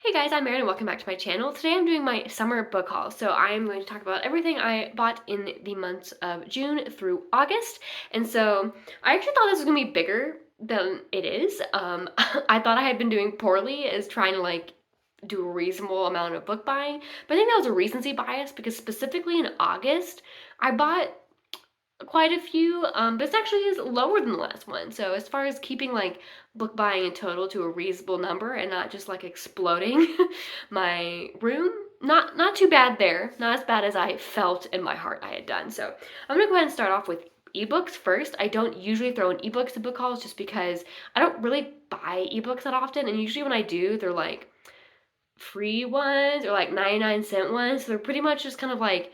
Hey guys, I'm Erin and welcome back to my channel. Today I'm doing my summer book haul, so I'm going to talk about everything I bought in the months of June through August. And so I actually thought this was going to be bigger than it is. I thought I had been doing poorly as trying to do a reasonable amount of book buying, but I think that was a recency bias because specifically in August, I bought quite a few. This actually is lower than the last one. So as far as keeping book buying in total to a reasonable number and not just exploding my room, not too bad there. Not as bad as I felt in my heart I had done. So I'm gonna go ahead and start off with ebooks first. I don't usually throw in ebooks to book hauls just because I don't really buy ebooks that often, and usually when I do, they're free ones or 99-cent ones. So they're pretty much just kind of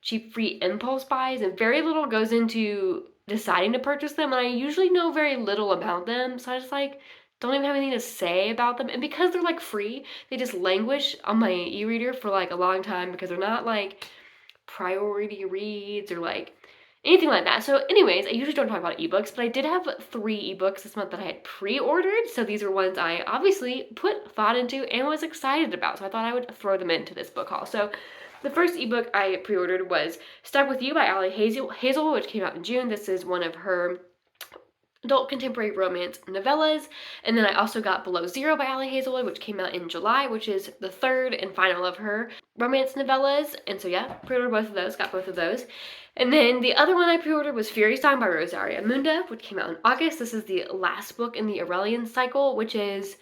cheap free impulse buys, and very little goes into deciding to purchase them, and I usually know very little about them, so I just don't even have anything to say about them. And because they're free, they just languish on my e-reader for a long time because they're not priority reads or anything like that. So anyways, I usually don't talk about ebooks, but I did have 3 ebooks this month that I had pre-ordered, so these are ones I obviously put thought into and was excited about, so I thought I would throw them into this book haul. So the first ebook I pre-ordered was Stuck With You by Ali Hazelwood, which came out in June. This is one of her adult contemporary romance novellas. And then I also got Below Zero by Ali Hazelwood, which came out in July, which is the third and final of her romance novellas. And so yeah, pre-ordered both of those, got both of those. And then the other one I pre-ordered was Furysong by Rosaria Munda, which came out in August. This is the last book in the Aurelian cycle, which is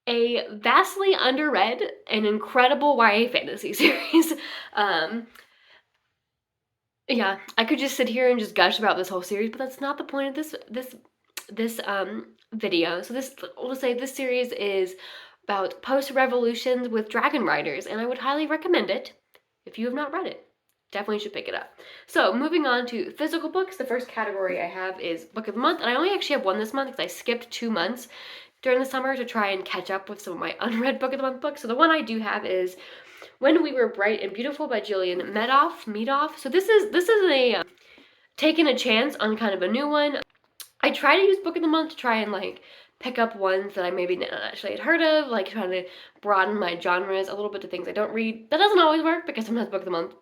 a vastly underread and incredible YA fantasy series. Yeah, I could just sit here and just gush about this whole series, but that's not the point of this video. So we'll say this series is about post-revolutions with dragon riders, and I would highly recommend it if you have not read it. Definitely should pick it up. So moving on to physical books, the first category I have is Book of the Month, and I only actually have one this month because I skipped 2 months during the summer to try and catch up with some of my unread Book of the Month books. So the one I do have is When We Were Bright and Beautiful by Jillian Medoff. So this is a taking a chance on kind of a new one. I try to use Book of the Month to try and pick up ones that I maybe not actually had heard of, trying to broaden my genres a little bit to things I don't read. That doesn't always work because sometimes Book of the Month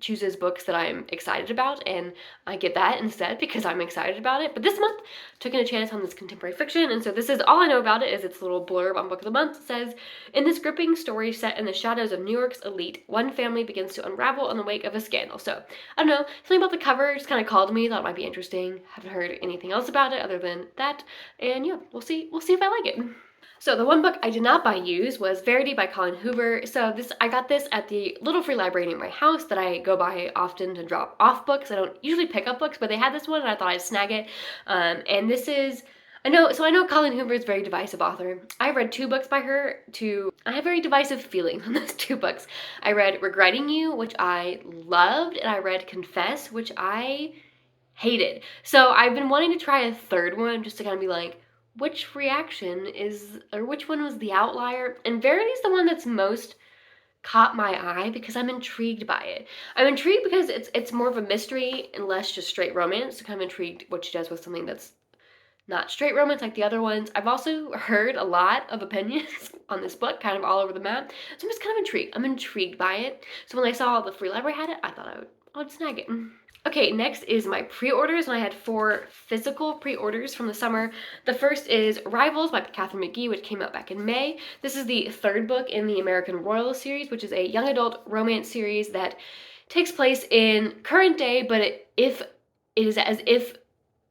chooses books that I'm excited about, and I get that instead because I'm excited about it. But this month, taking a chance on this contemporary fiction, and so this is all I know about it is its little blurb on Book of the Month. It says, in this gripping story set in the shadows of New York's elite, one family begins to unravel in the wake of a scandal. So, I don't know, something about the cover just kind of called to me, thought it might be interesting. Haven't heard anything else about it other than that, and yeah, we'll see if I like it. So the one book I did not buy used was Verity by Colleen Hoover. So I got this at the little free library near my house that I go by often to drop off books. I don't usually pick up books, but they had this one and I thought I'd snag it. And this is, I know Colleen Hoover is a very divisive author. I read 2 books by her. I have very divisive feelings on those 2 books. I read Regretting You, which I loved, and I read Confess, which I hated. So I've been wanting to try a third one just to kind of be which reaction which one was the outlier? And Verity's the one that's most caught my eye because I'm intrigued by it. I'm intrigued because it's more of a mystery and less just straight romance. So I'm intrigued what she does with something that's not straight romance like the other ones. I've also heard a lot of opinions on this book, kind of all over the map. So I'm just kind of intrigued. I'm intrigued by it. So when I saw the free library had it, I thought I would snag it. Okay, next is my pre-orders, and I had 4 physical pre-orders from the summer. The first is Rivals by Katherine McGee, which came out back in May. This is the 3rd book in the American Royal series, which is a young adult romance series that takes place in current day, but it is as if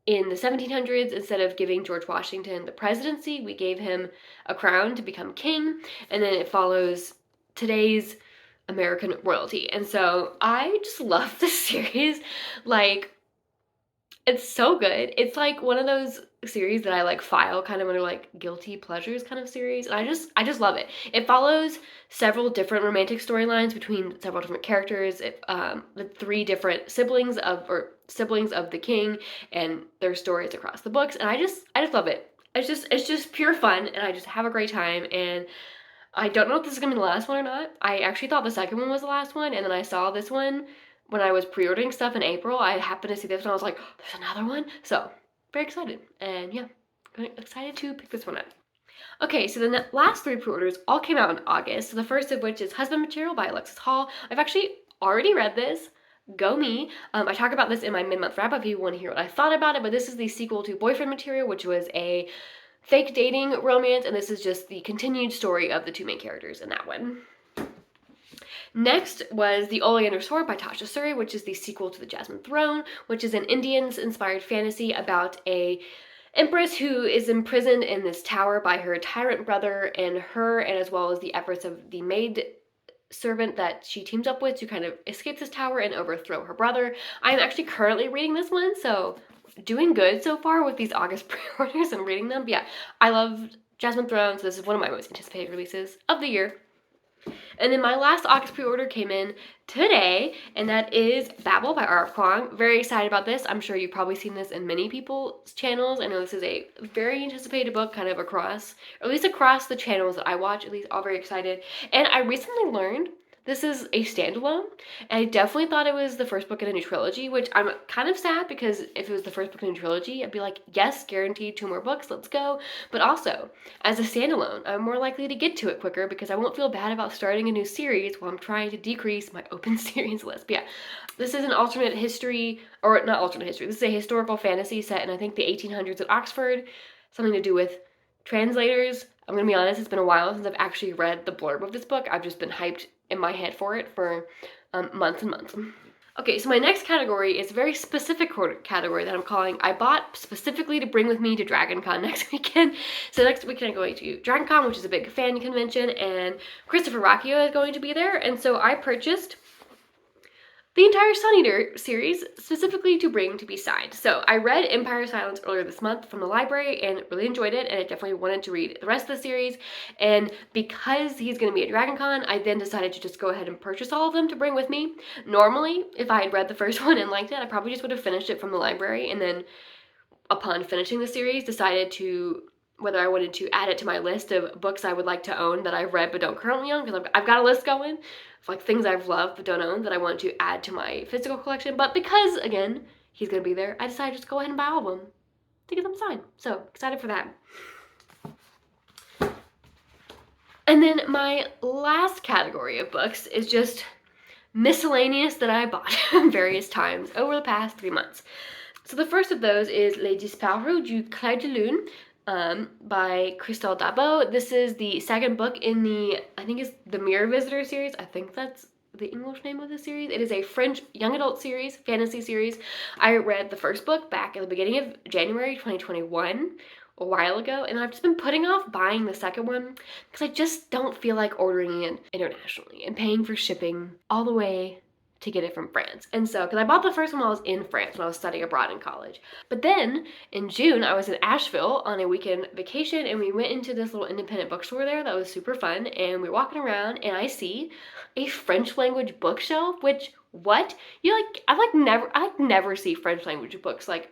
in the 1700s, instead of giving George Washington the presidency, we gave him a crown to become king, and then it follows today's American royalty. And so I just love this series. It's so good. It's one of those series that I file kind of under guilty pleasures kind of series, and I just love it. It follows several different romantic storylines between several different characters. The 3 different siblings of the king and their stories across the books, and I just love it. It's just pure fun, and I just have a great time. And I don't know if this is gonna be the last one or not. I actually thought the second one was the last one, and then I saw this one when I was pre-ordering stuff in April. I happened to see this one, I was like, oh, there's another one? So, very excited. And yeah, excited to pick this one up. Okay, so the last 3 pre-orders all came out in August. So the first of which is Husband Material by Alexis Hall. I've actually already read this. Go me. I talk about this in my mid-month wrap-up if you want to hear what I thought about it, but this is the sequel to Boyfriend Material, which was a fake dating romance, and this is just the continued story of the 2 main characters in that one. Next was the Oleander Sword by Tasha Suri, which is the sequel to The Jasmine Throne, which is an Indians-inspired fantasy about a empress who is imprisoned in this tower by her tyrant brother and her, and as well as the efforts of the maid servant that she teams up with to kind of escape this tower and overthrow her brother. I'm actually currently reading this one, so doing good so far with these August pre-orders and reading them. But yeah, I love Jasmine Throne, so this is one of my most anticipated releases of the year. And then my last August pre-order came in today, and that is Babel by RF Kuang. Very excited about this. I'm sure you've probably seen this in many people's channels. I know this is a very anticipated book kind of across, or at least across the channels that I watch, at least all very excited. And I recently learned this is a standalone, and I definitely thought it was the first book in a new trilogy, which I'm kind of sad because if it was the first book in a new trilogy, I'd be like, yes, guaranteed 2 more books, let's go. But also, as a standalone, I'm more likely to get to it quicker because I won't feel bad about starting a new series while I'm trying to decrease my open series list. But yeah, this is an alternate history, or not alternate history, this is a historical fantasy set in I think the 1800s at Oxford, something to do with translators. I'm gonna be honest, it's been a while since I've actually read the blurb of this book. I've just been hyped in my head for it for months and months. Okay, so my next category is a very specific category that I'm calling I bought specifically to bring with me to DragonCon next weekend. So next weekend I'm going to DragonCon, which is a big fan convention, and Christopher Ruocchio is going to be there, and so I purchased the entire Sun Eater series specifically to bring to be signed. So I read Empire Silence earlier this month from the library and really enjoyed it, and I definitely wanted to read the rest of the series. And because he's going to be at DragonCon, I then decided to just go ahead and purchase all of them to bring with me. Normally, if I had read the first one and liked it, I probably just would have finished it from the library, and then upon finishing the series, decided to whether I wanted to add it to my list of books I would like to own that I've read but don't currently own, because I've got a list going of like things I've loved but don't own that I want to add to my physical collection. But because, again, he's going to be there, I decided to just go ahead and buy all of them to get them signed. So, excited for that. And then my last category of books is just miscellaneous that I bought various times over the past 3 months. So the first of those is Les Disparus du Clairedelune, by Christelle Dabos. This is the second book in the, I think it's the Mirror Visitor series. I think that's the English name of the series. It is a French young adult series, fantasy series. I read the first book back at the beginning of January 2021, a while ago, and I've just been putting off buying the second one because I just don't feel like ordering it internationally and paying for shipping all the way to get it from France. And so, because I bought the first one while I was in France when I was studying abroad in college. But then in June, I was in Asheville on a weekend vacation, and we went into this little independent bookstore there that was super fun, and we were walking around, and I see a French language bookshelf, which, what? I never see French language books like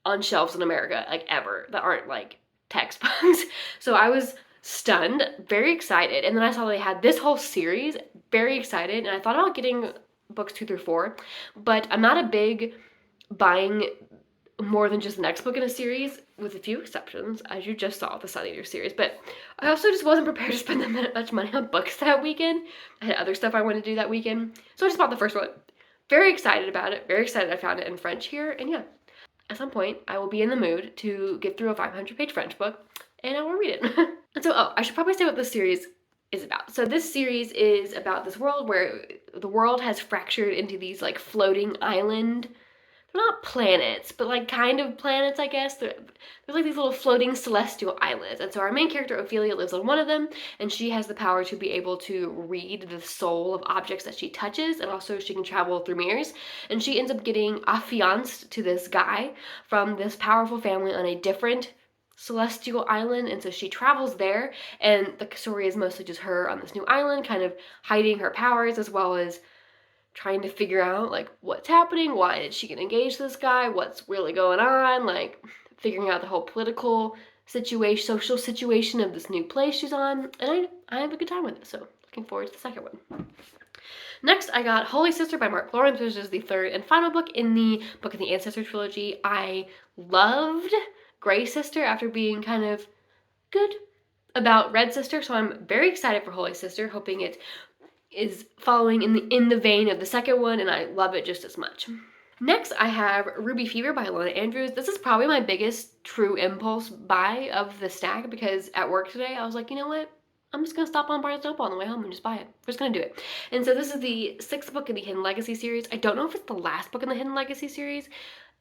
on shelves in America, like ever, that aren't like textbooks. So I was stunned, very excited, and then I saw they had this whole series, very excited, and I thought about getting books 2 through 4, but I'm not a big buying more than just the next book in a series, with a few exceptions, as you just saw with the Sun Eater series. But I also just wasn't prepared to spend that much money on books that weekend. I had other stuff I wanted to do that weekend, so I just bought the first one. Very excited about it, very excited I found it in French here, and yeah, at some point I will be in the mood to get through a 500-page French book, and I will read it. And so, I should probably say what this series is about. So this series is about this world where the world has fractured into these like floating island, they're not planets, but like kind of planets, I guess. They're like these little floating celestial islands. And so our main character, Ophelia, lives on one of them, and she has the power to be able to read the soul of objects that she touches, and also she can travel through mirrors. And she ends up getting affianced to this guy from this powerful family on a different celestial island, and so she travels there, and the story is mostly just her on this new island, kind of hiding her powers, as well as trying to figure out like what's happening, why did she get engaged to this guy, what's really going on, like figuring out the whole political situation, social situation of this new place she's on, and I have a good time with it, so looking forward to the second one. Next, I got Holy Sister by Mark Lawrence, which is the third and final book in the Book of the Ancestor trilogy. I loved Grey Sister after being kind of good about Red Sister, so I'm very excited for Holy Sister, hoping it is following in the vein of the second one, and I love it just as much. Next, I have Ruby Fever by Ilona Andrews. This is probably my biggest true impulse buy of the stack, because at work today, I was like, you know what? I'm just going to stop on Barnes & Noble on the way home and just buy it. We're just going to do it. And so this is the 6th book in the Hidden Legacy series. I don't know if it's the last book in the Hidden Legacy series.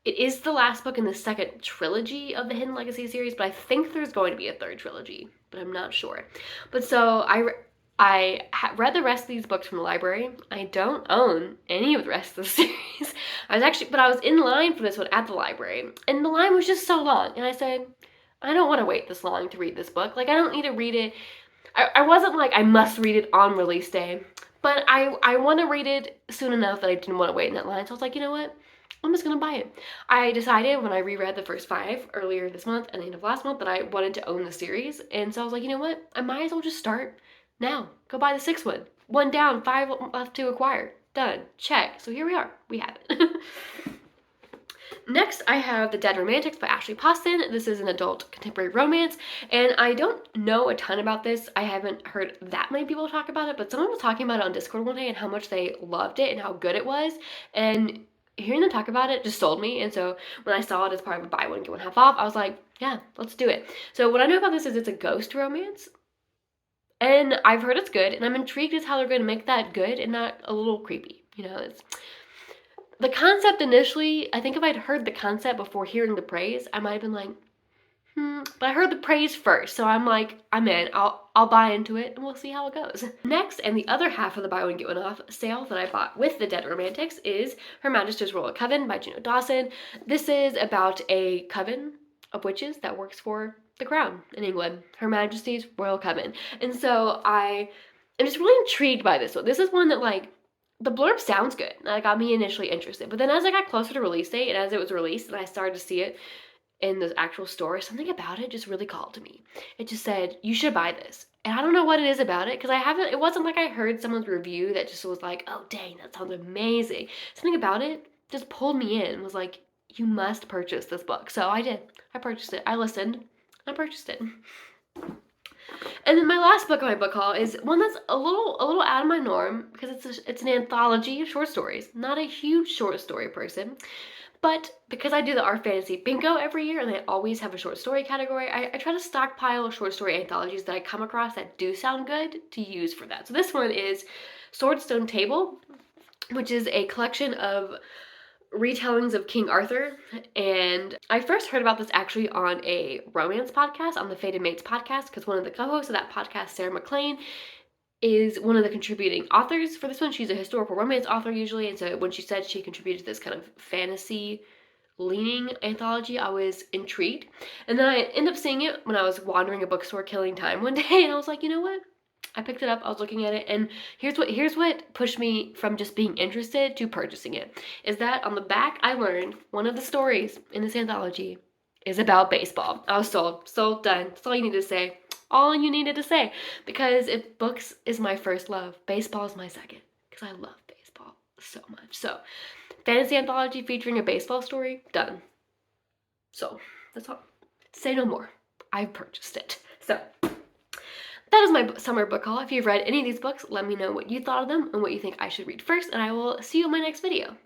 It is the last book in the 2nd trilogy of the Hidden Legacy series, but I think there's going to be a 3rd trilogy, but I'm not sure. But so I read the rest of these books from the library. I don't own any of the rest of the series. But I was in line for this one at the library, and the line was just so long, and I said, I don't want to wait this long to read this book. Like, I don't need to read it. I wasn't like, I must read it on release day, but I want to read it soon enough that I didn't want to wait in that line, so I was like, you know what? I'm just going to buy it. I decided when I reread the first 5 earlier this month and the end of last month that I wanted to own the series, and so I was like, you know what? I might as well just start now. Go buy the 6th one. 1 down, 5 left to acquire. Done. Check. So here we are. We have it. Next, I have The Dead Romantics by Ashley Poston. This is an adult contemporary romance, and I don't know a ton about this. I haven't heard that many people talk about it, but someone was talking about it on Discord one day and how much they loved it and how good it was, and hearing them talk about it just sold me. And so when I saw it as part of a buy one, get one half off, I was like, yeah, let's do it. So what I know about this is it's a ghost romance, and I've heard it's good, and I'm intrigued as how they're going to make that good and not a little creepy. You know, it's the concept initially, I think if I'd heard the concept before hearing the praise, I might have been like, but I heard the praise first, so I'm like, I'm in. I'll buy into it, and we'll see how it goes. Next, and the other half of the buy one get one off sale that I bought with The Dead Romantics is Her Majesty's Royal Coven by Juno Dawson. This is about a coven of witches that works for the crown in England, Her Majesty's Royal Coven. And so I am just really intrigued by this one. This is one that, like, the blurb sounds good. That got me initially interested. But then as I got closer to release date and as it was released and I started to see it in the actual store, something about it just really called to me. It just said, you should buy this. And I don't know what it is about it, because it wasn't like I heard someone's review that just was like, oh dang, that sounds amazing. Something about it just pulled me in and was like, you must purchase this book. So I did. I purchased it. I listened. I purchased it. And then my last book on my book haul is one that's a little out of my norm, because it's an anthology of short stories. Not a huge short story person, but because I do the RF Fantasy Bingo every year and I always have a short story category, I try to stockpile short story anthologies that I come across that do sound good to use for that. So this one is Swordstone Table, which is a collection of retellings of King Arthur, and I first heard about this actually on a romance podcast, on the Fated Mates podcast, because one of the co-hosts of that podcast, Sarah McLean, is one of the contributing authors for this one. She's a historical romance author usually, and so when she said she contributed to this kind of fantasy leaning anthology, I was intrigued. And then I ended up seeing it when I was wandering a bookstore killing time one day, and I was like, you know what? I picked it up, I was looking at it, and here's what pushed me from just being interested to purchasing it, is that on the back I learned one of the stories in this anthology is about baseball. I was sold, done. That's all you needed to say. All you needed to say. Because if books is my first love, baseball is my second. Because I love baseball so much. So, fantasy anthology featuring a baseball story, done. So, that's all. Say no more. I've purchased it. So, that is my summer book haul. If you've read any of these books, let me know what you thought of them and what you think I should read first, and I will see you in my next video.